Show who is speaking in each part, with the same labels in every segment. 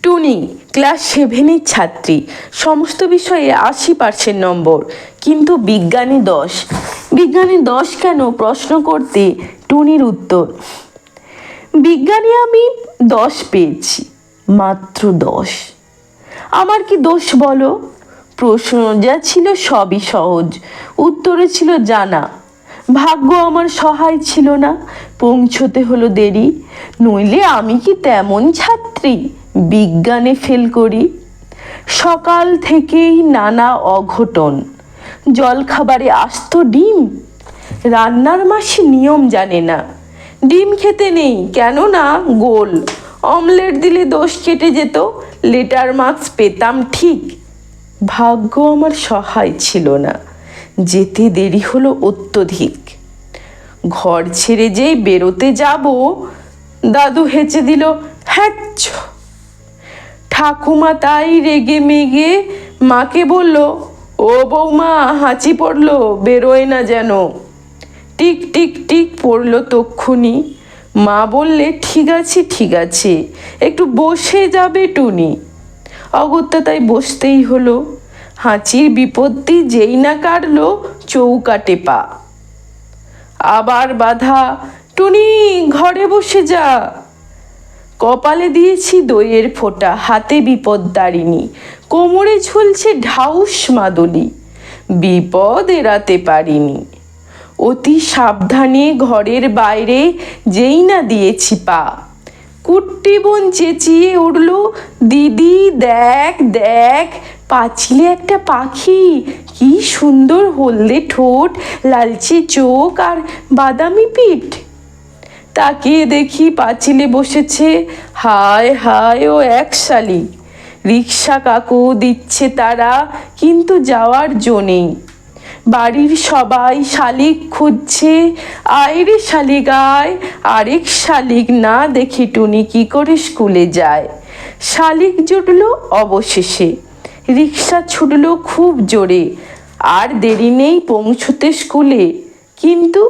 Speaker 1: টুনি class 7-এর ছাত্রী, সমস্ত বিষয়ে 80% নম্বর, কিন্তু বিজ্ঞানে 10। বিজ্ঞানে 10 কেন প্রশ্ন করতে টুনির উত্তর, বিজ্ঞানে আমি 10 পেয়েছি, মাত্র 10। আমার কি দোষ বলো? প্রশ্ন যা ছিল সবই সহজ, উত্তরে ছিল জানা। ভাগ্য আমার সহায় ছিল না, পৌঁছতে হলো দেরি, নইলে আমি কি তেমন ছাত্রী বিজ্ঞানে ফেল করি। সকাল থেকেই নানা অঘটন, জলখাবারে আস্ত ডিম, রান্নার মাসি নিয়ম জানে না, ডিম খেতে নেই কেননা গোল, অমলেট দিলে দোষ কেটে যেত, লেটার মার্কস পেতাম ঠিক। ভাগ্য আমার সহায় ছিল না, যেতে দেরি হলো অত্যধিক। ঘর ছেড়ে যেই বেরোতে যাব, দাদু হেঁচে দিল হ্যাচ। ঠাকুমা তাই রেগে মেগে মাকে বলল, ও বৌমা হাঁচি পড়লো, বেরোয় না যেন। টিক টিক টিক পড়লো তক্ষুনি। মা বললে ঠিক আছে ঠিক আছে, একটু বসে যাবে টুনি। অগত্যা তাই বসতেই হলো। হাঁচির বিপত্তি যেই না কাটলো, চৌকাটে পা। আবার বাধা, টুনি ঘরে বসে যা। কপালে দিয়েছি দইয়ের ফোঁটা, হাতে বিপদদারিণী, কোমরে ঝুলছে ঢাউস মাদুলি, বিপদ এড়াতে পারিনি। অতি সাবধানে ঘরের বাইরে যেই না দিয়েছি পা, কুট্টি বোন চেঁচিয়ে উঠল, দিদি দেখ দেখ, পাঁচিলে একটা পাখি, কি সুন্দর হলদে ঠোঁট, লালচে চোখ আর বাদামি পিঠ। তাকিয়ে দেখি পাঁচিলে বসেছে হায় হায় ও এক শালিক। রিক্সা কাকু দিচ্ছে তারা, কিন্তু যাওয়ার জো নেই। বাড়ির সবাই শালিক খুঁজছে, আয় রে শালিক আয়, আরেক শালিক না দেখি টুনি কি করে স্কুলে যায়। শালিক জুটল অবশেষে, রিক্সা ছুটল খুব জোরে, আর দেরি নেই পৌঁছতে স্কুলে। কিন্তু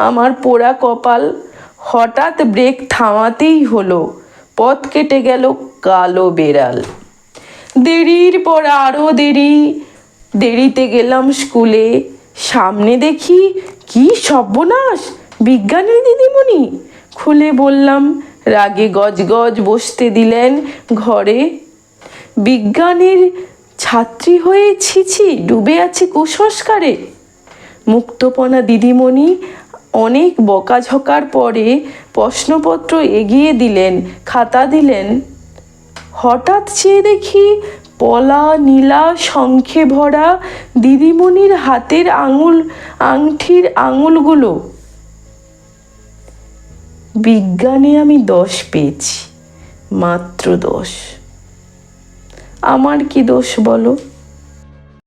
Speaker 1: আমার পোড়া কপাল, হঠাৎ ব্রেক থামাতেই হলো, পথ কেটে গেল কালো বেড়াল। দেরির পর আরও দেরি, দেরিতে গেলাম স্কুলে। সামনে দেখি কি সর্বনাশ, বিজ্ঞানের দিদিমণি। খুলে বললাম, রাগে গজগজ বসতে দিলেন ঘরে। বিজ্ঞানের ছাত্রী হয়ে ছিছি ডুবে আছে কুসংস্কারে। মুক্তপনা দিদিমণি অনেক বকাঝকার পরে প্রশ্নপত্র এগিয়ে দিলেন, খাতা দিলেন। হঠাৎ চেয়ে দেখি পলা নীলা শঙ্খে ভরা দিদিমণির হাতের আংটির আঙুলগুলো। বিজ্ঞানে আমি 10 পেয়েছি, মাত্র 10। আমার কি দোষ বলো?